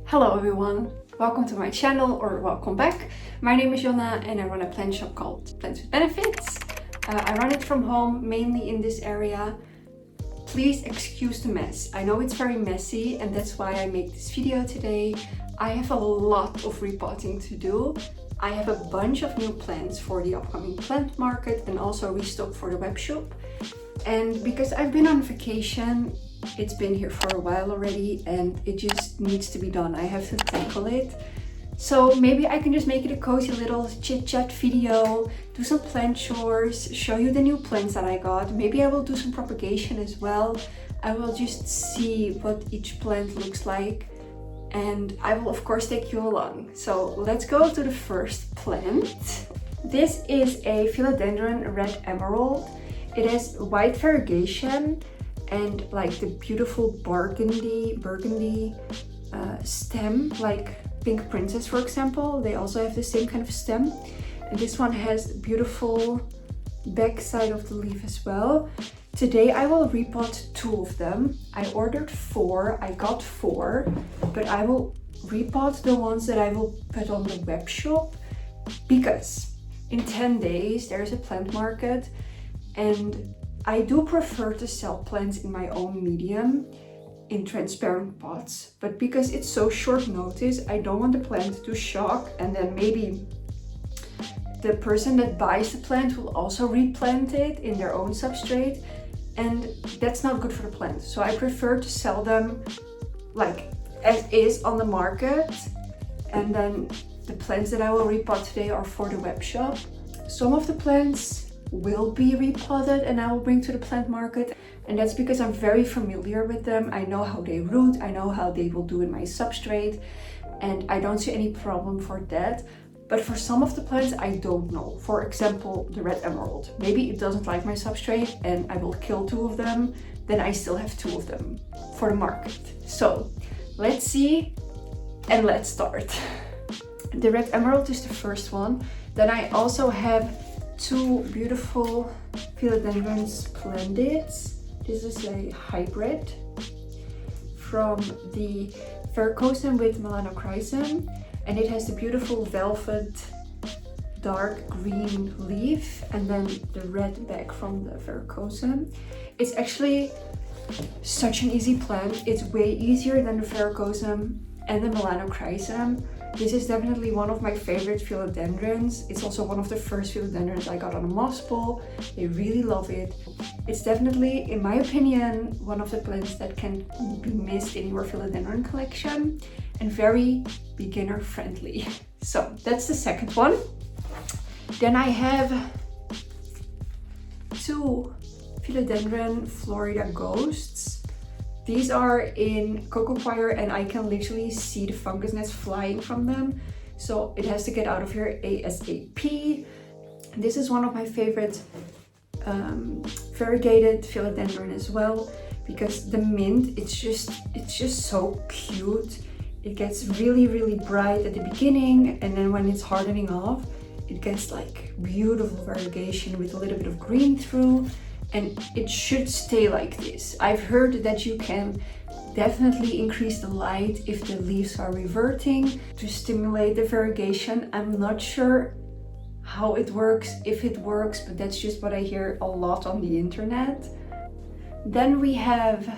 Hello everyone, welcome to my channel or welcome back. My name is Jonna and I run a plant shop called Plants with Benefits. I run it from home, mainly in this area. Please excuse the mess. I know it's very messy and that's why I make this video today. I have a lot of repotting to do. I have a bunch of new plants for the upcoming plant market and also restock for the web shop. And because I've been on vacation, it's been here for a while already and it just needs to be done. I have to tackle it. So maybe I can just make it a cozy little chit chat video, do some plant chores, show you the new plants that I got. Maybe I will do some propagation as well. I will just see what each plant looks like and I will of course take you along. So let's go to the first plant. This is a philodendron red emerald. It has white variegation and like the beautiful burgundy stem, like Pink Princess for example. They also have the same kind of stem. And this one has beautiful back side of the leaf as well. Today I will repot 2 of them. I ordered 4, I got 4, but I will repot the ones that I will put on the web shop because in 10 days there's a plant market and I do prefer to sell plants in my own medium in transparent pots, but because it's so short notice, I don't want the plant to shock and then maybe the person that buys the plant will also replant it in their own substrate and that's not good for the plant. So I prefer to sell them like as is on the market, and then the plants that I will repot today are for the web shop. Some of the plants will be repotted and I will bring to the plant market, and that's because I'm very familiar with them. I know how they root, I know how they will do in my substrate, and I don't see any problem for that. But for some of the plants I don't know. For example, the red emerald. Maybe it doesn't like my substrate and I will kill 2 of them, then I still have 2 of them for the market. So let's see and let's start. The red emerald is the first one. Then I also have 2 beautiful philodendron splendids. This is a hybrid from the Verkozen with melanochrysum, and it has the beautiful velvet dark green leaf and then the red back from the Verkozen. It's actually such an easy plant. It's way easier than the Verkozen and the melanochrysum. This is definitely one of my favorite philodendrons. It's also one of the first philodendrons I got on a moss bowl. They really love it. It's definitely, in my opinion, one of the plants that can be missed in your philodendron collection and very beginner friendly. So that's the second one. Then I have 2 philodendron Florida ghosts. These are in cocoa coir and I can literally see the fungus nets flying from them. So it has to get out of here ASAP. This is one of my favorite variegated philodendron as well, because the mint, it's just so cute. It gets really bright at the beginning and then when it's hardening off, it gets like beautiful variegation with a little bit of green through. And it should stay like this. I've heard that you can definitely increase the light if the leaves are reverting to stimulate the variegation. I'm not sure how it works, if it works, but that's just what I hear a lot on the internet. Then we have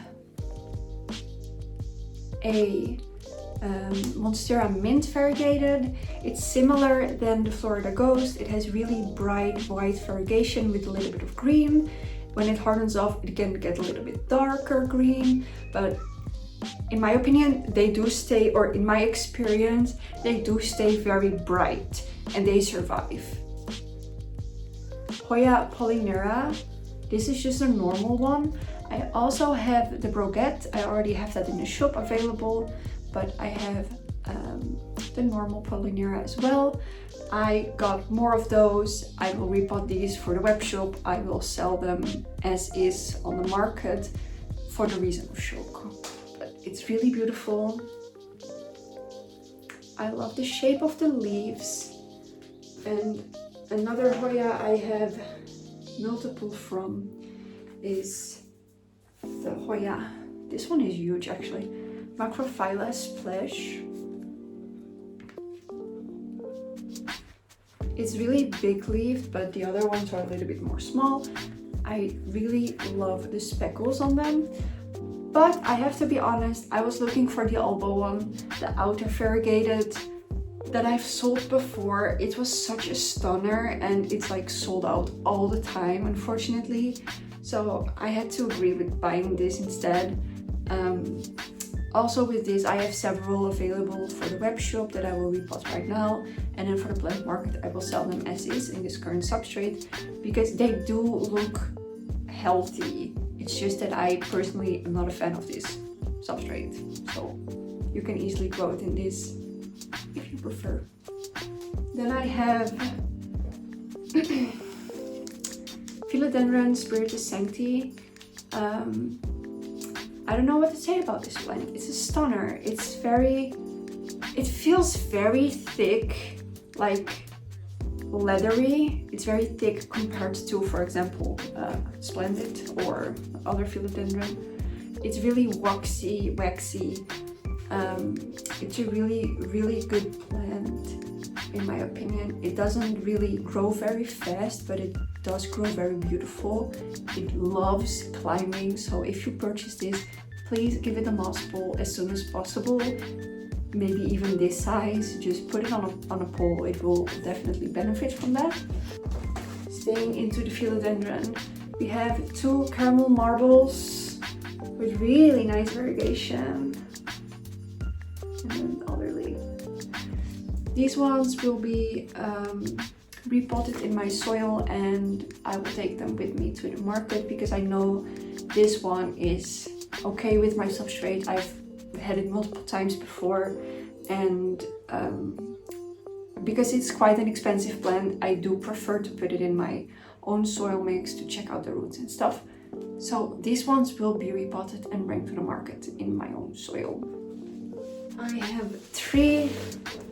a Monstera mint variegated. It's similar than the Florida Ghost. It has really bright white variegation with a little bit of green. When it hardens off, it can get a little bit darker green, but in my opinion, they do stay, or in my experience, they do stay very bright and they survive. Hoya polynera. This is just a normal one. I also have the Broguette. I already have that in the shop available, but I have the normal polynera as well. I got more of those. I will repot these for the web shop. I will sell them as is on the market for the reason of shock. But it's really beautiful. I love the shape of the leaves. And another Hoya I have multiple from is the Hoya. This one is huge actually. Macrophylla Splash. It's really big leafed, but the other ones are a little bit more small. I really love the speckles on them. But I have to be honest, I was looking for the elbow one, the outer variegated that I've sold before. It was such a stunner and it's like sold out all the time, unfortunately. So I had to agree with buying this instead. Also with this, I have several available for the web shop that I will repot right now. And then for the plant market, I will sell them as is in this current substrate because they do look healthy. It's just that I personally am not a fan of this substrate. So you can easily grow it in this if you prefer. Then I have Philodendron Spiritus Sancti. I don't know what to say about this plant. It's a stunner. It feels very thick, like leathery. It's very thick compared to, for example, Splendid or other Philodendron. It's really waxy. It's a really good plant, in my opinion. It doesn't really grow very fast, but it does grow very beautiful. It loves climbing, so if you purchase this, please give it a moss pole as soon as possible. Maybe even this size, just put it on a pole. It will definitely benefit from that. Staying into the Philodendron, we have two caramel marbles with really nice variegation. And then the other leaf. These ones will be repotted in my soil and I will take them with me to the market because I know this one is okay with my substrate. I've had it multiple times before, and because it's quite an expensive plant, I do prefer to put it in my own soil mix to check out the roots and stuff. So these ones will be repotted and bring to the market in my own soil. I have 3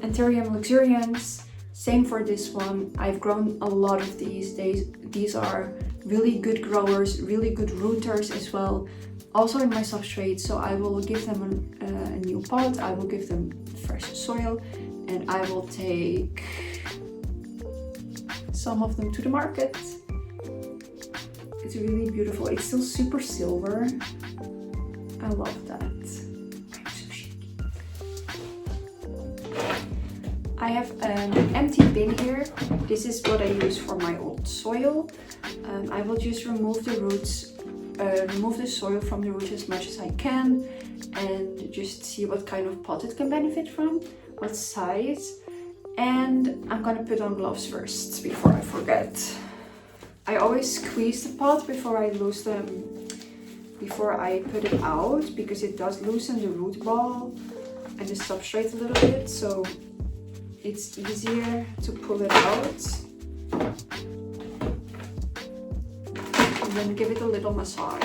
Anthurium luxurians. Same for this one. I've grown a lot of these. These are really good growers, really good rooters as well. Also in my substrate, so I will give them a new pot. I will give them fresh soil, and I will take some of them to the market. It's really beautiful. It's still super silver. I love that. I have an empty bin here. This is what I use for my old soil. I will just remove the roots, remove the soil from the roots as much as I can, and just see what kind of pot it can benefit from, what size. And I'm gonna put on gloves first before I forget. I always squeeze the pot before I put it out, because it does loosen the root ball and the substrate a little bit, so it's easier to pull it out. And then give it a little massage.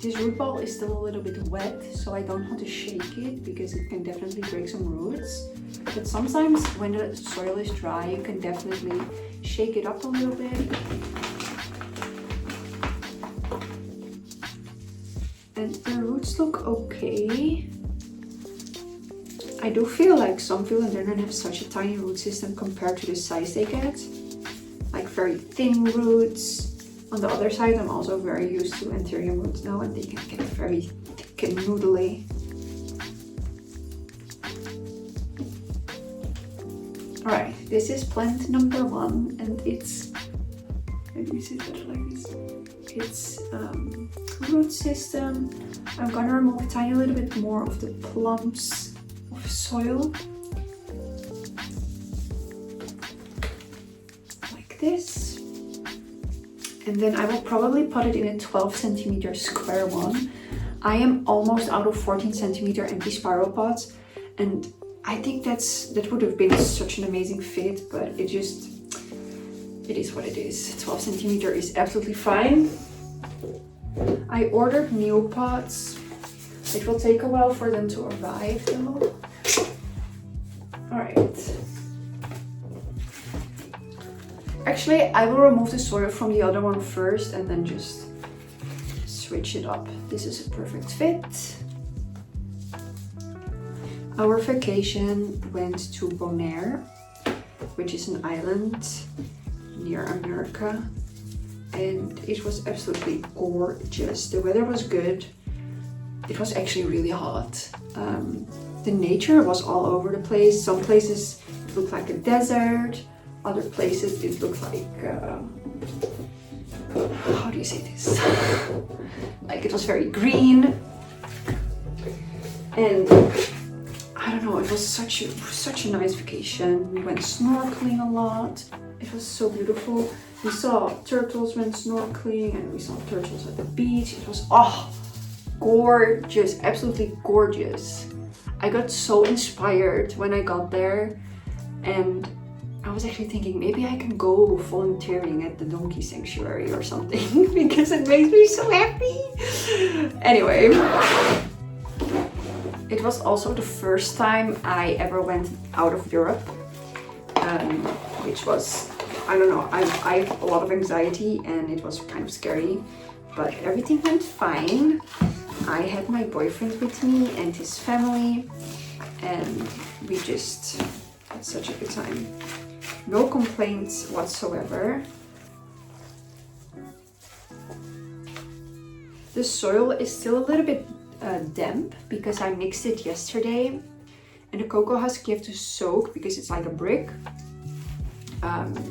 This root ball is still a little bit wet, so I don't want to shake it because it can definitely break some roots. But sometimes when the soil is dry, you can definitely shake it up a little bit. And the roots look okay. I do feel like some philodendron have such a tiny root system compared to the size they get. Like very thin roots. On the other side, I'm also very used to Anthurium roots now, and they can get very thick and noodly. Alright, this is plant number 1, and it's, let me see better like this. It's root system. I'm gonna remove a tiny little bit more of the clumps of soil. Like this. And then I will probably put it in a 12 centimeter square one. I am almost out of 14 centimeter empty spiral pots, and I think that would have been such an amazing fit, but it is what it is. 12 centimeter is absolutely fine. I ordered new pots. It will take a while for them to arrive though. Alright. Actually, I will remove the soil from the other one first and then just switch it up. This is a perfect fit. Our vacation went to Bonaire, which is an island near America, and it was absolutely gorgeous. The weather was good. It was actually really hot. The nature was all over the place. Some places it looked like a desert. Other places it looks like, how do you say this? Like it was very green. And I don't know, it was such a nice vacation. We went snorkeling a lot. It was so beautiful. We saw turtles when snorkeling and we saw turtles at the beach. It was, gorgeous, absolutely gorgeous. I got so inspired when I got there, and I was actually thinking maybe I can go volunteering at the donkey sanctuary or something because it makes me so happy. Anyway, it was also the first time I ever went out of Europe, which was, I don't know, I have a lot of anxiety and it was kind of scary, but everything went fine. I had my boyfriend with me and his family, and we just had such a good time. No complaints whatsoever. The soil is still a little bit damp because I mixed it yesterday, and the cocoa husk you have to soak because it's like a brick.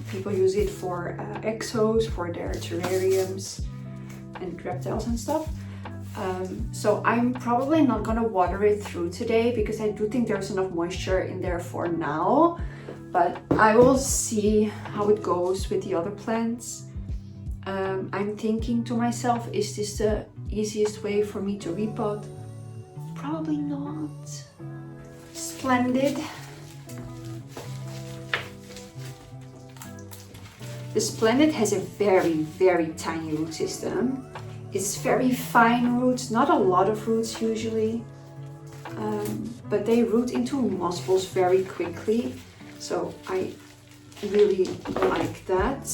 People use it for exos, for their terrariums and reptiles and stuff. So I'm probably not gonna water it through today because I do think there's enough moisture in there for now. But I will see how it goes with the other plants. I'm thinking to myself, is this the easiest way for me to repot? Probably not. Splendid. The Splendid has a very tiny root system. It's very fine roots, not a lot of roots usually, but they root into moss balls very quickly. So I really like that.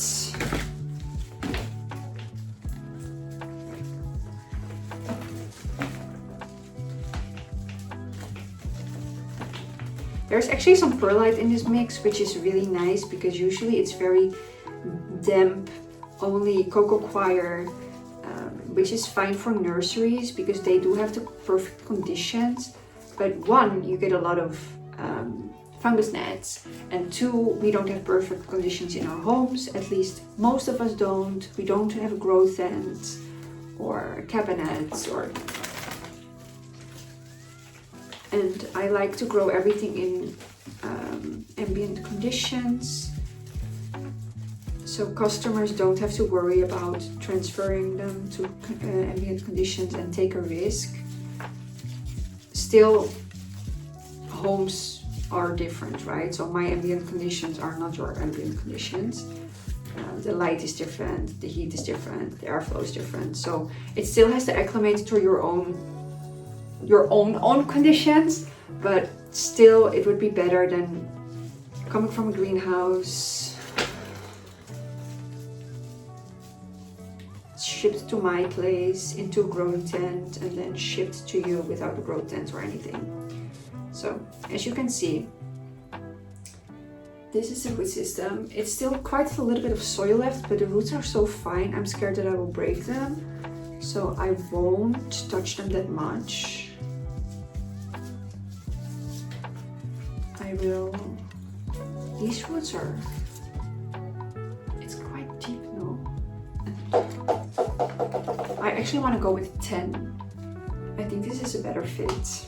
There's actually some perlite in this mix, which is really nice because usually it's very damp, only cocoa coir, which is fine for nurseries because they do have the perfect conditions. But one, you get a lot of fungus gnats, and two, we don't have perfect conditions in our homes. At least most of us don't. We don't have grow tents or cabinets and I like to grow everything in ambient conditions, so customers don't have to worry about transferring them to ambient conditions and take a risk. Still, homes are different, right? So my ambient conditions are not your ambient conditions. The light is different, the heat is different, the airflow is different. So it still has to acclimate to your own conditions, but still it would be better than coming from a greenhouse, shipped to my place into a growing tent, and then shipped to you without a grow tent or anything. So as you can see, this is the root system. It's still quite a little bit of soil left, but the roots are so fine, I'm scared that I will break them. So I won't touch them that much. I will, these roots are, it's quite deep, no? I actually want to go with 10. I think this is a better fit.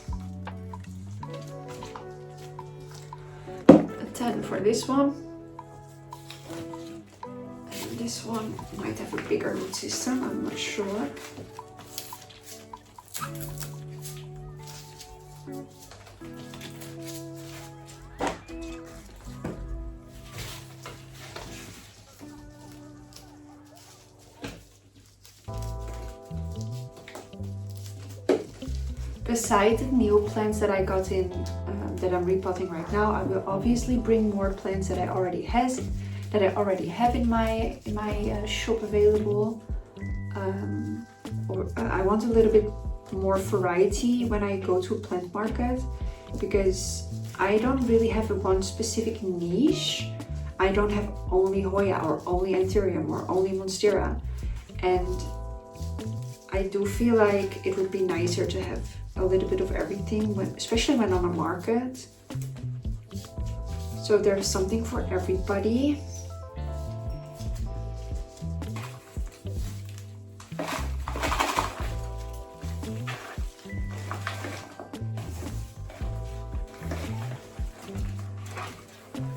10 for this one. And this one might have a bigger root system, I'm not sure. Beside the new plants that I got in that I'm repotting right now. I will obviously bring more plants that I already have in my shop available. Or I want a little bit more variety when I go to a plant market, because I don't really have one specific niche. I don't have only Hoya or only Anthurium or only Monstera, and I do feel like it would be nicer to have a little bit of everything, especially when on a market. So there's something for everybody.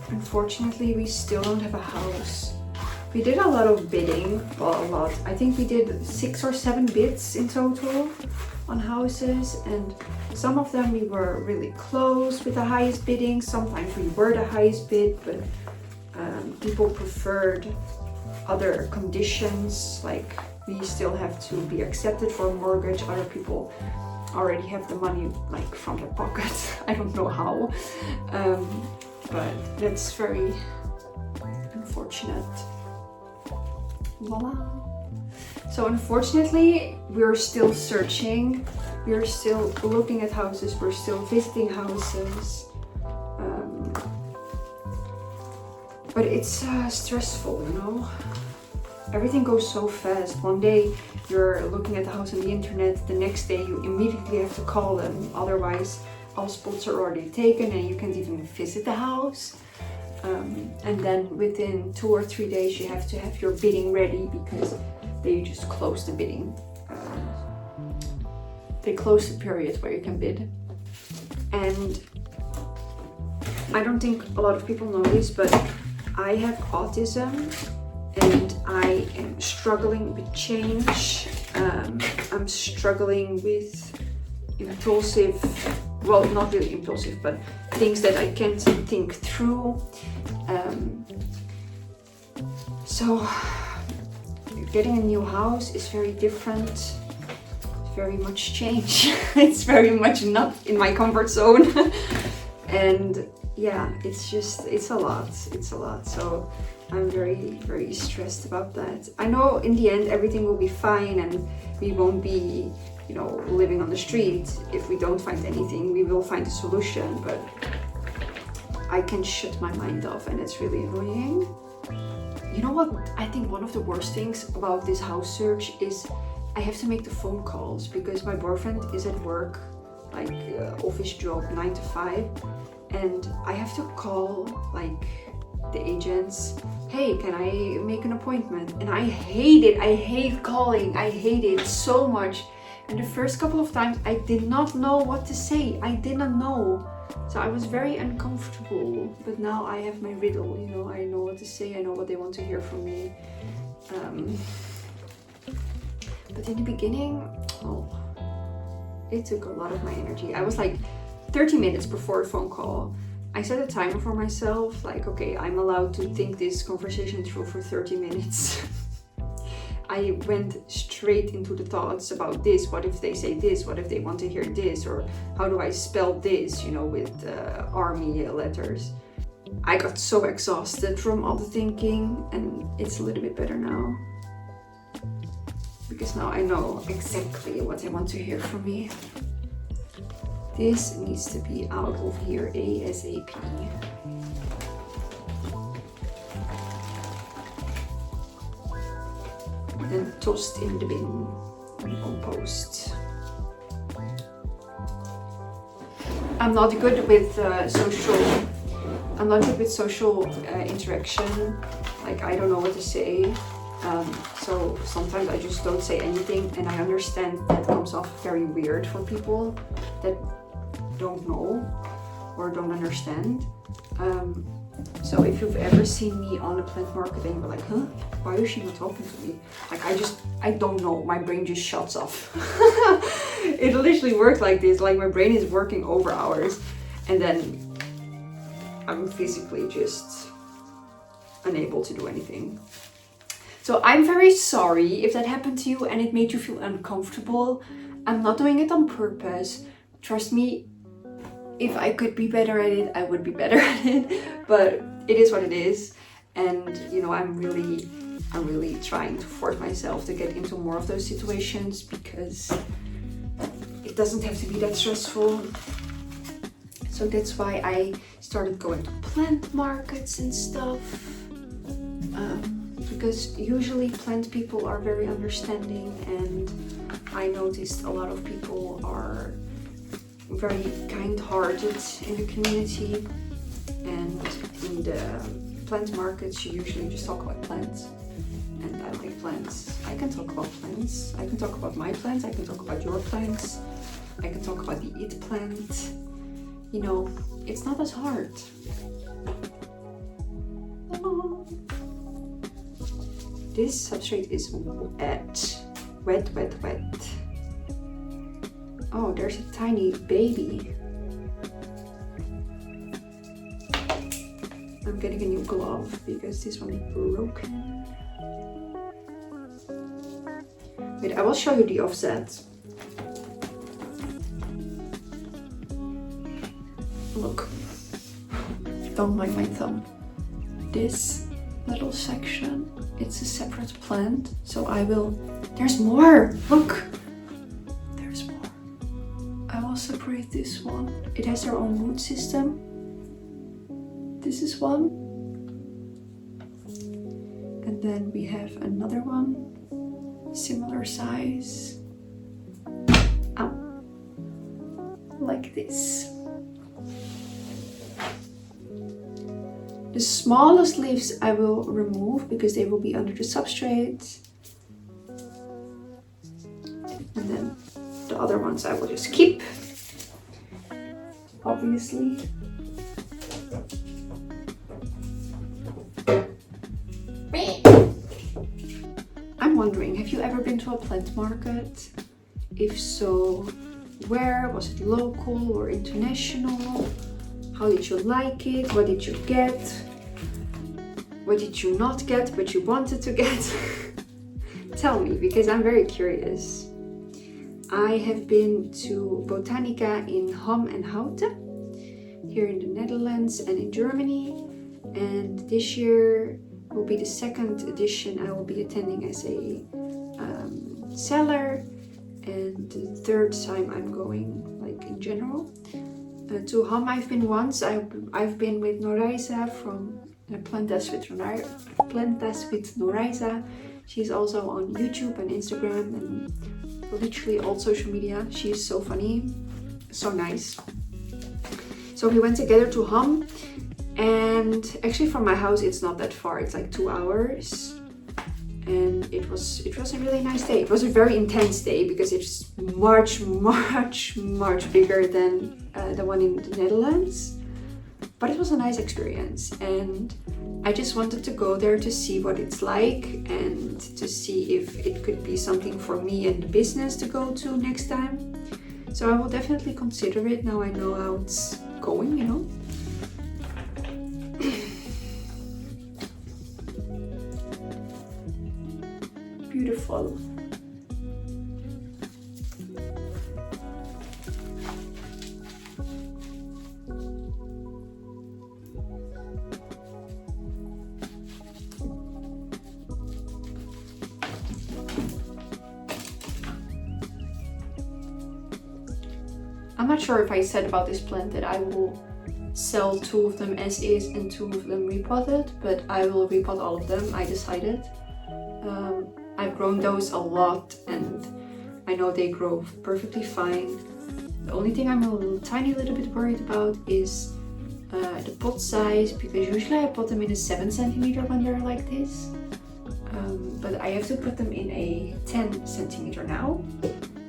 Unfortunately, we still don't have a house. We did a lot of bidding, well, a lot. I think we did 6 or 7 bids in total on houses, and some of them we were really close with the highest bidding. Sometimes we were the highest bid, but people preferred other conditions, like we still have to be accepted for a mortgage. Other people already have the money like from their pocket. I don't know how, but that's very unfortunate. Voila. So unfortunately, we're still searching, we're still looking at houses, we're still visiting houses, but it's stressful, you know. Everything goes so fast. One day you're looking at the house on the internet, the next day you immediately have to call them, otherwise all spots are already taken and you can't even visit the house. And then within 2 or 3 days you have to have your bidding ready, because they just close the bidding. They close the period where you can bid. And I don't think a lot of people know this, but I have autism and I am struggling with change. I'm struggling with impulsive, well, not really impulsive, but things that I can't think through. So getting a new house is very different. It's very much change. It's very much not in my comfort zone. And yeah, it's a lot. So I'm very, very stressed about that. I know in the end everything will be fine and we won't be, you know, living on the street. If we don't find anything, we will find a solution, but I can shut my mind off and it's really annoying. You know what? I think one of the worst things about this house search is I have to make the phone calls, because my boyfriend is at work, like office job 9 to 5, and I have to call like the agents. Hey, can I make an appointment? And I hate it. I hate calling. I hate it so much. And the first couple of times I did not know what to say. I did not know. So I was very uncomfortable. But now I have my riddle, you know, I know what to say. I know what they want to hear from me. But in the beginning, it took a lot of my energy. I was like 30 minutes before a phone call. I set a timer for myself, like, okay, I'm allowed to think this conversation through for 30 minutes. I went straight into the thoughts about this. What if they say this? What if they want to hear this? Or how do I spell this, you know, with army letters? I got so exhausted from all the thinking, and it's a little bit better now. Because now I know exactly what they want to hear from me. This needs to be out of here ASAP. And tossed in the bin on compost. I'm not good with social interaction. Like, I don't know what to say. So sometimes I just don't say anything, and I understand that comes off very weird for people that don't know or don't understand. So if you've ever seen me on a plant market and you're like, huh, why is she not talking to me? Like, I don't know, my brain just shuts off. It literally works like this, like my brain is working over hours, and then I'm physically just unable to do anything. So I'm very sorry if that happened to you and it made you feel uncomfortable. I'm not doing it on purpose. Trust me, If I could be better at it, I would be better at it, but it is what it is. And you know, I'm really trying to force myself to get into more of those situations because it doesn't have to be that stressful. So that's why I started going to plant markets and stuff. Because usually plant people are very understanding, and I noticed a lot of people are very kind-hearted in the community, and in the plant markets you usually just talk about plants, and I like plants. I can talk about plants, I can talk about my plants, I can talk about your plants, I can talk about the it plant. You know, it's not as hard. This substrate is wet. Oh, there's a tiny baby. I'm getting a new glove because this one is broken. Wait, I will show you the offset. Look, don't mind my thumb. This little section, it's a separate plant, so I will, there's more, look, there's more. I will separate this one. It has their own root system. This is one, and then we have another one, similar size. Ow. Like this. The smallest leaves I will remove because they will be under the substrate. And then the other ones I will just keep, obviously. I'm wondering, have you ever been to a plant market? If so, where? Was it local or international? How did you like it? What did you get? What did you not get but you wanted to get? Tell me, because I'm very curious. I have been to Botanika in Houten, here in the Netherlands and in Germany. And this year will be the second edition I will be attending as a seller. And the third time I'm going, like in general. To Ham I've been once. I've been with Noraisa from Plantas with Noraisa. She's also on YouTube and Instagram and literally all social media. She's so funny, so nice. So we went together to Ham, and actually from my house it's not that far. It's like 2 hours, and it was a really nice day. It was a very intense day because it's much bigger than the one in the Netherlands, but it was a nice experience, and I just wanted to go there to see what it's like and to see if it could be something for me and the business to go to next time. So I will definitely consider it now I know how it's going, you know. Beautiful. I'm not sure if I said about this plant that I will sell 2 of them as is and 2 of them repotted, but I will repot all of them, I decided. I've grown those a lot and I know they grow perfectly fine. The only thing I'm a tiny little bit worried about is the pot size, because usually I put them in a 7 centimeter when they're like this. But I have to put them in a 10 centimeter now.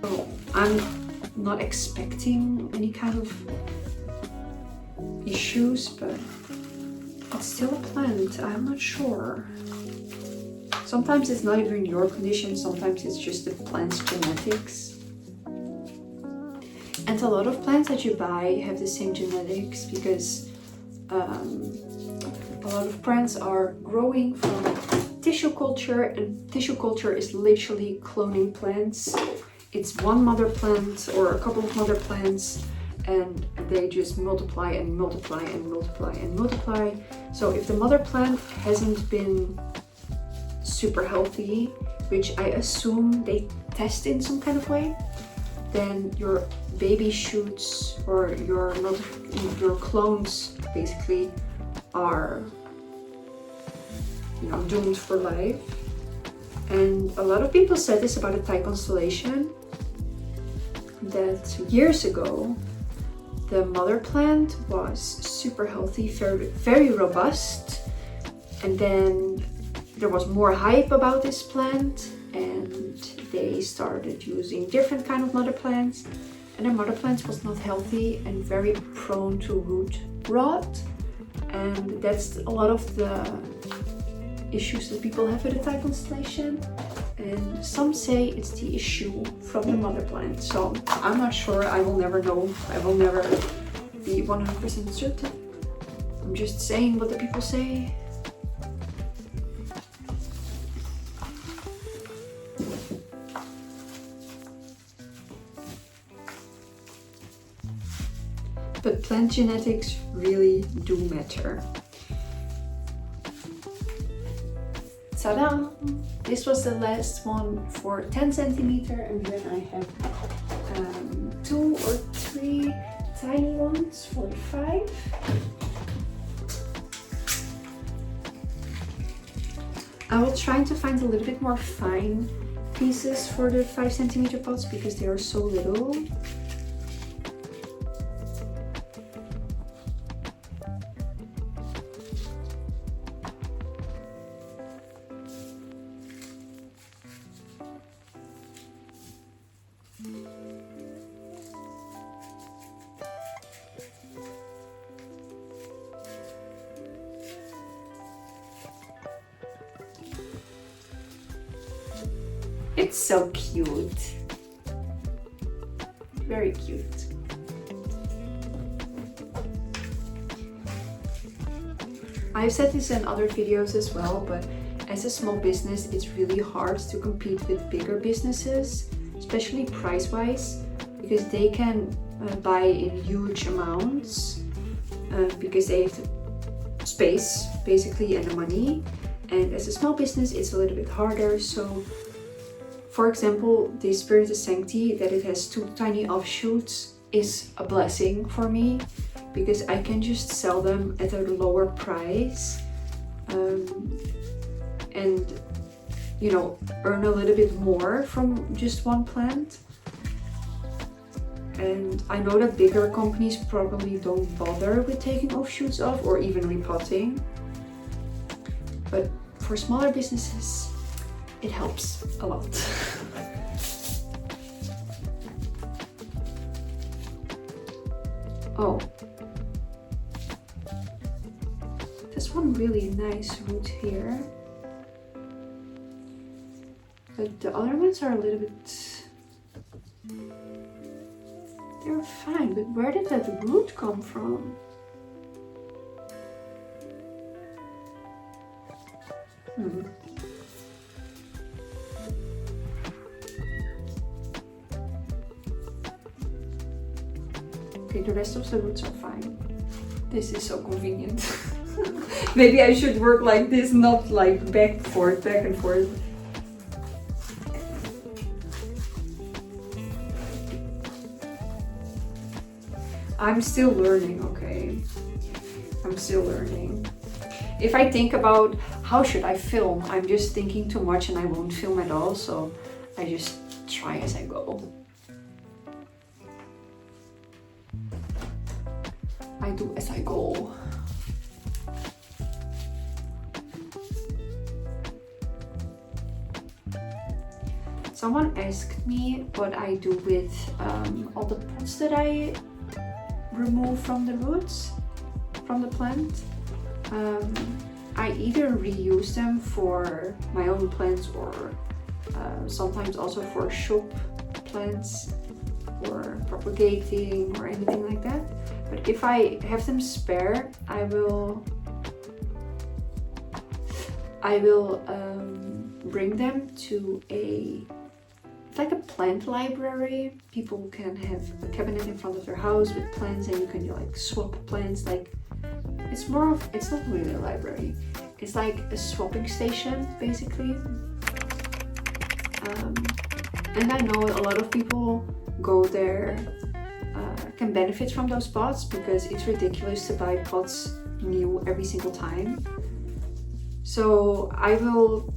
So I'm not expecting any kind of issues, but it's still a plant. I'm not sure. Sometimes it's not even your condition, sometimes it's just the plant's genetics. And a lot of plants that you buy have the same genetics because a lot of plants are growing from tissue culture, and tissue culture is literally cloning plants. It's one mother plant or a couple of mother plants, and they just multiply and multiply and multiply and multiply. So if the mother plant hasn't been super healthy, which I assume they test in some kind of way, then your baby shoots or your clones basically are, you know, doomed for life. And a lot of people said this about a Thai constellation, that years ago the mother plant was super healthy, very, very robust, and then there was more hype about this plant and they started using different kind of mother plants, and the mother plant was not healthy and very prone to root rot, and that's a lot of the issues that people have with the Thai constellation. And some say it's the issue from the mother plant. So I'm not sure, I will never know. I will never be 100% certain. I'm just saying what the people say. But plant genetics really do matter. Ta-da! This was the last one for 10 centimeter, and then I have 2 or 3 tiny ones for 5. I will try to find a little bit more fine pieces for the 5 centimeter pots because they are so little. It's so cute. Very cute. I've said this in other videos as well, but as a small business, it's really hard to compete with bigger businesses, especially price-wise, because they can buy in huge amounts because they have the space, basically, and the money. And as a small business, it's a little bit harder. So, for example, the Spiritus Sancti, that it has 2 tiny offshoots, is a blessing for me because I can just sell them at a lower price and, you know, earn a little bit more from just one plant. And I know that bigger companies probably don't bother with taking offshoots off or even repotting, but for smaller businesses, it helps a lot. Oh, there's one really nice root here, but the other ones are a little bit, they're fine, but where did that root come from? Okay, the rest of the roots are fine. This is so convenient. Maybe I should work like this, not like back and forth, back and forth. I'm still learning, okay? I'm still learning. If I think about how should I film, I'm just thinking too much and I won't film at all, so I just try as I go. I do as I go. Someone asked me what I do with all the pots that I remove from the roots, from the plant. I either reuse them for my own plants or sometimes also for shop plants or propagating or anything like that. But if I have them spare, I will bring them to a it's like a plant library. People can have a cabinet in front of their house with plants, and you can like swap plants. Like it's not really a library. It's like a swapping station basically. And I know a lot of people go there, can benefit from those pots because it's ridiculous to buy pots new every single time. So I will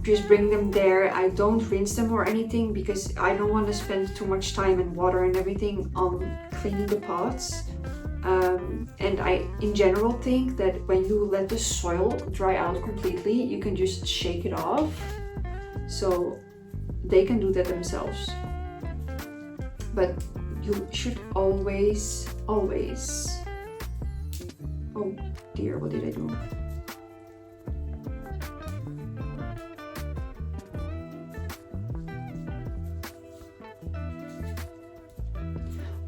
just bring them there. I don't rinse them or anything because I don't want to spend too much time and water and everything on cleaning the pots. And I in general think that when you let the soil dry out completely, you can just shake it off. So they can do that themselves. But you should always, oh dear, what did I do?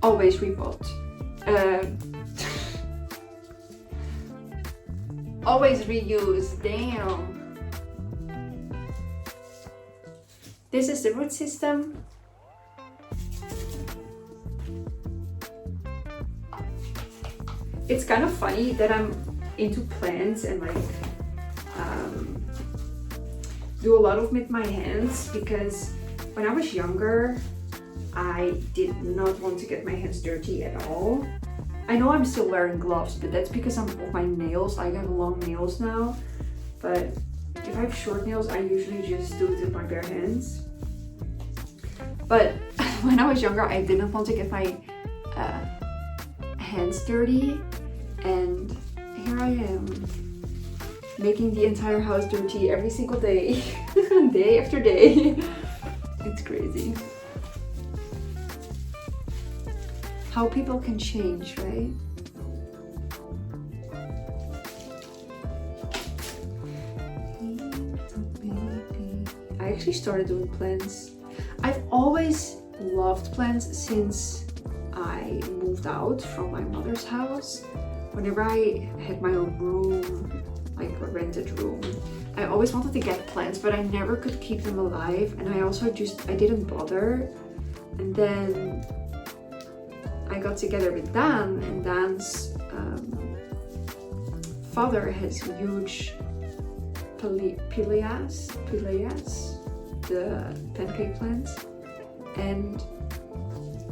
Always repot. Always reuse, damn. This is the root system. It's kind of funny that I'm into plants and like do a lot of with my hands because when I was younger, I did not want to get my hands dirty at all. I know I'm still wearing gloves, but that's because of my nails. I have long nails now, but if I have short nails, I usually just do it with my bare hands. But when I was younger, I didn't want to get my hands dirty, and here I am making the entire house dirty every single day, day after day. It's crazy how people can change, right? I actually started doing plants. I've always loved plants since I moved out from my mother's house. Whenever I had my own room, like a rented room, I always wanted to get plants, but I never could keep them alive. And I didn't bother. And then I got together with Dan, and Dan's father has huge pileas, the pancake plants, and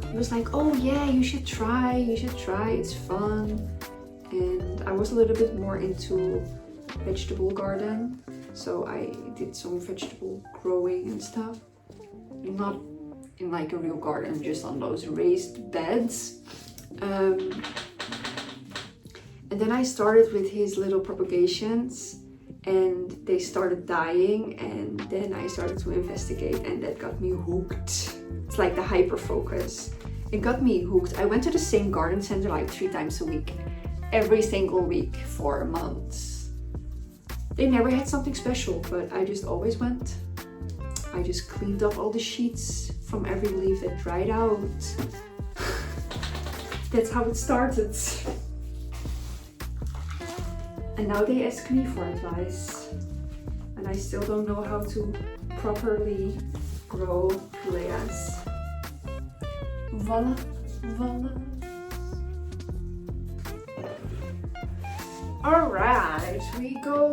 he was like, oh yeah, you should try, it's fun. And I was a little bit more into vegetable garden, so I did some vegetable growing and stuff, not in like a real garden, just on those raised beds. And then I started with his little propagations, and they started dying, and then I started to investigate, and that got me hooked. It's like the hyper focus. It got me hooked. I went to the same garden center like 3 times a week, every single week for months. They never had something special, but I just always went. I just cleaned up all the sheets from every leaf that dried out. That's how it started. And now they ask me for advice, and I still don't know how to properly grow pileas. Voila, voila. Alright, we go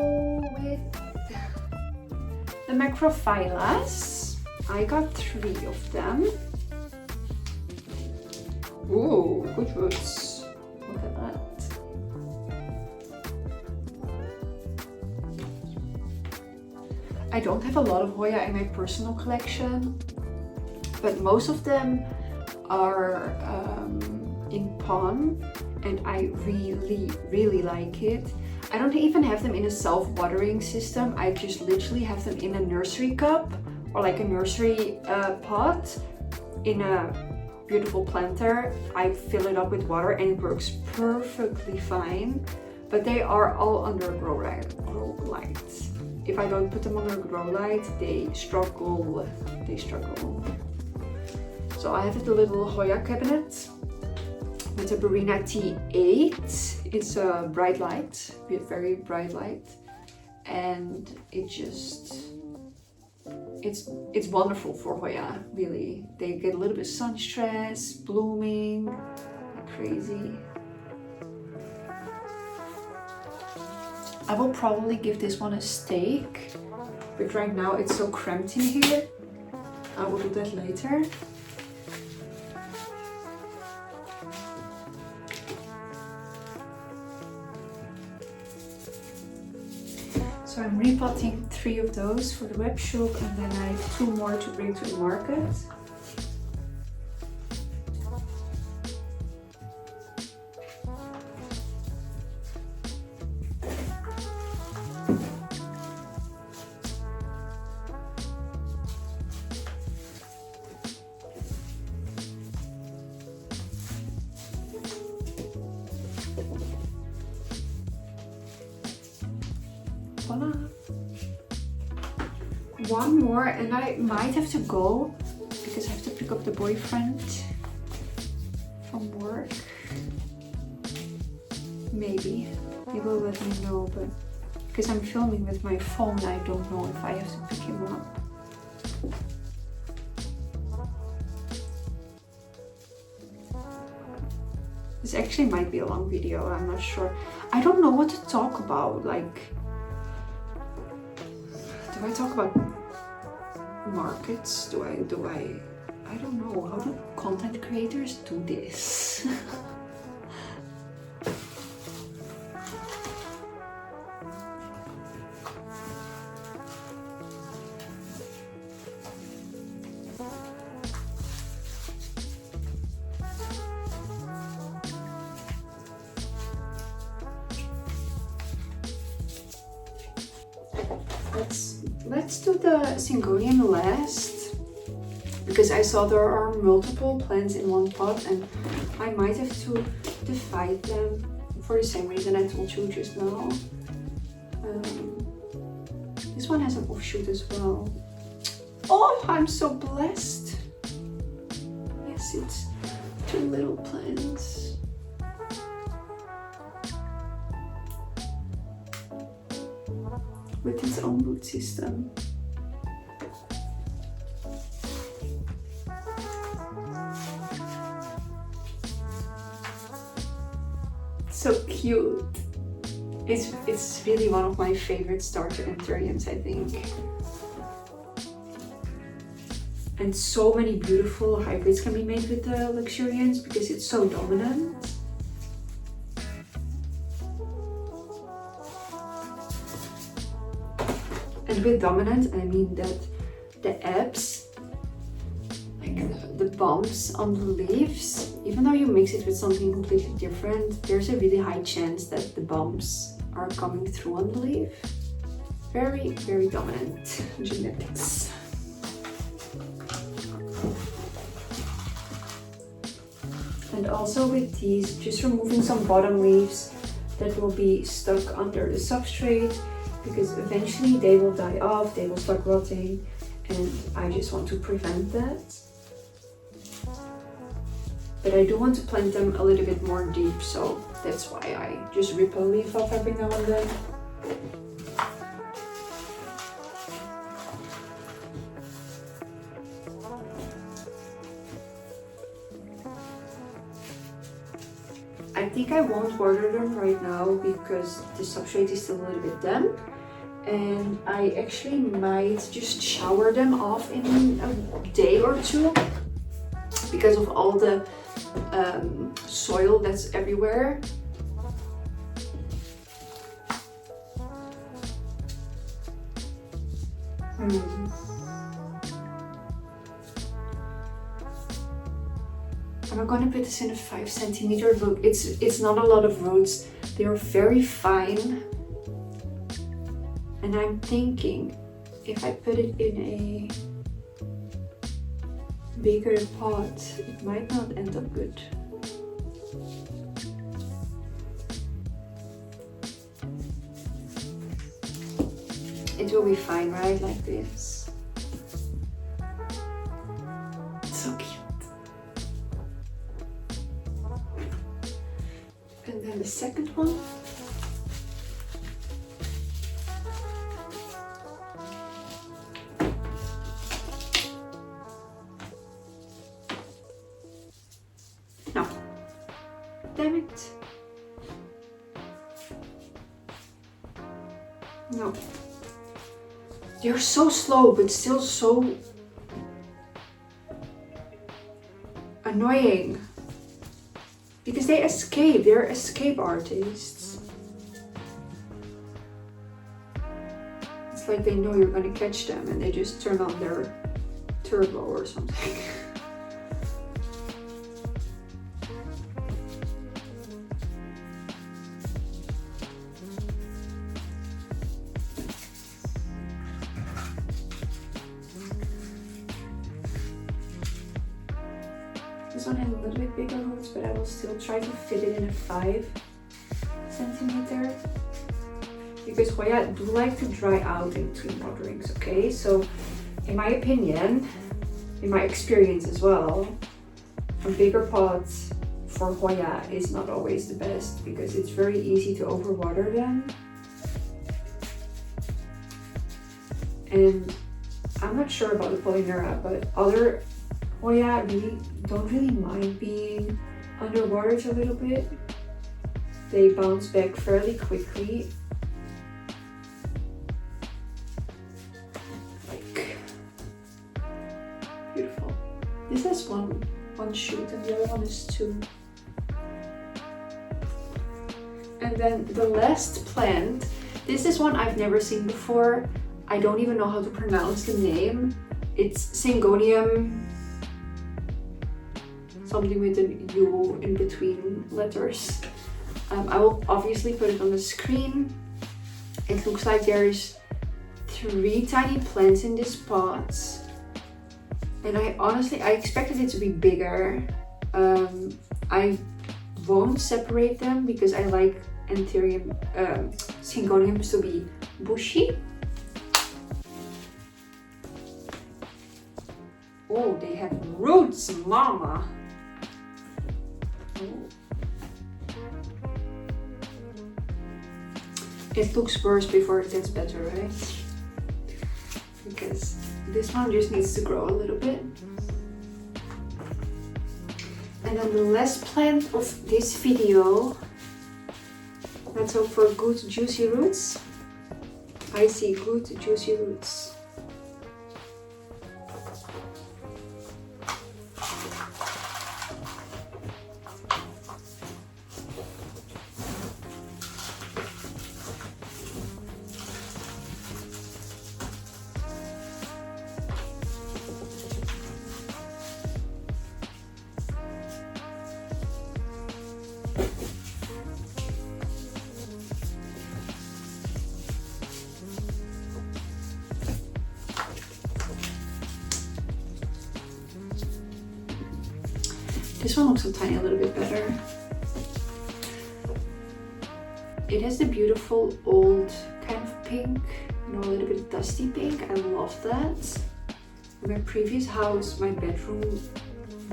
with the macrophyllus. I got 3 of them. Ooh, good roots. Look at that. I don't have a lot of Hoya in my personal collection, but most of them are in pon, and I really like it. I don't even have them in a self-watering system. I just literally have them in a nursery cup or like a nursery pot in a beautiful planter. I fill it up with water and it works perfectly fine, but they are all under grow light. If I don't put them under grow light, they struggle. So I have the little Hoya cabinet with a Barina T8. It's a bright light, it's wonderful for Hoya, really. They get a little bit sun stress, blooming like crazy. I will probably give this one a stake, but right now it's so cramped in here. I will do that later. So I'm repotting 3 of those for the web shop, and then I have 2 more to bring to the market. Voila. 1 more and I might have to go because I have to pick up the boyfriend from work. Maybe he will let me know, but because I'm filming with my phone, I don't know if I have to pick him up. This actually might be a long video, I'm not sure. I don't know what to talk about, like, do I talk about markets? I don't know, how do content creators do this? Let's do the Syngonium last, because I saw there are multiple plants in one pot and I might have to divide them for the same reason I told you just now. This one has an offshoot as well. Oh, I'm so blessed. Yes, it's 2 little plants. With its own root system. So cute. It's really one of my favorite starter anthuriums, I think. And so many beautiful hybrids can be made with the luxurians because it's so dominant. And with dominant, I mean that the ebbs, like the bumps on the leaves, even though you mix it with something completely different, there's a really high chance that the bumps are coming through on the leaf. Very, very dominant genetics. And also with these, just removing some bottom leaves that will be stuck under the substrate, because eventually they will die off, they will start rotting, and I just want to prevent that. But I do want to plant them a little bit more deep, so that's why I just rip a leaf off every now and then. I think I won't water them right now because the substrate is still a little bit damp. And I actually might just shower them off in a day or 2 because of all the soil that's everywhere. I'm gonna put this in a 5 centimeter. Look, it's not a lot of roots. They're very fine. And I'm thinking, if I put it in a bigger pot, it might not end up good. It will be fine, right? Like this. So cute. And then the second one. Damn it. No. They're so slow, but still so annoying. Because they escape. They're escape artists. It's like they know you're gonna catch them and they just turn on their turbo or something. This one has a little bit bigger roots, but I will still try to fit it in a 5 centimeter. Because Hoya do like to dry out in between waterings, okay? So in my opinion, in my experience as well, a bigger pot for Hoya is not always the best because it's very easy to overwater them. And I'm not sure about the Polynera, but other Hoya don't really mind being underwater a little bit. They bounce back fairly quickly. Like, beautiful. This has one shoot and the other one is 2. And then the last plant, this is one I've never seen before. I don't even know how to pronounce the name. It's Syngonium, something with an U in between letters. I will obviously put it on the screen. It looks like there's 3 tiny plants in this pot. And I expected it to be bigger. I won't separate them because I like Syngoniums to be bushy. Oh, they have roots, mama! Oh. It looks worse before it gets better, right? Because this one just needs to grow a little bit. And then the last plant of this video, let's hope for good juicy roots. I see good juicy roots. This one looks a tiny little bit better. It has the beautiful old kind of pink, you know, a little bit dusty pink. I love that. In my previous house, my bedroom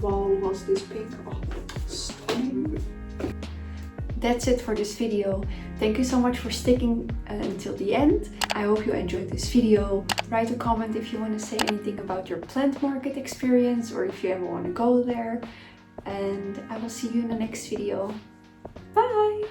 wall was this pink. Oh, stunning. That's it for this video. Thank you so much for sticking until the end. I hope you enjoyed this video. Write a comment if you want to say anything about your plant market experience or if you ever want to go there. And I will see you in the next video. Bye!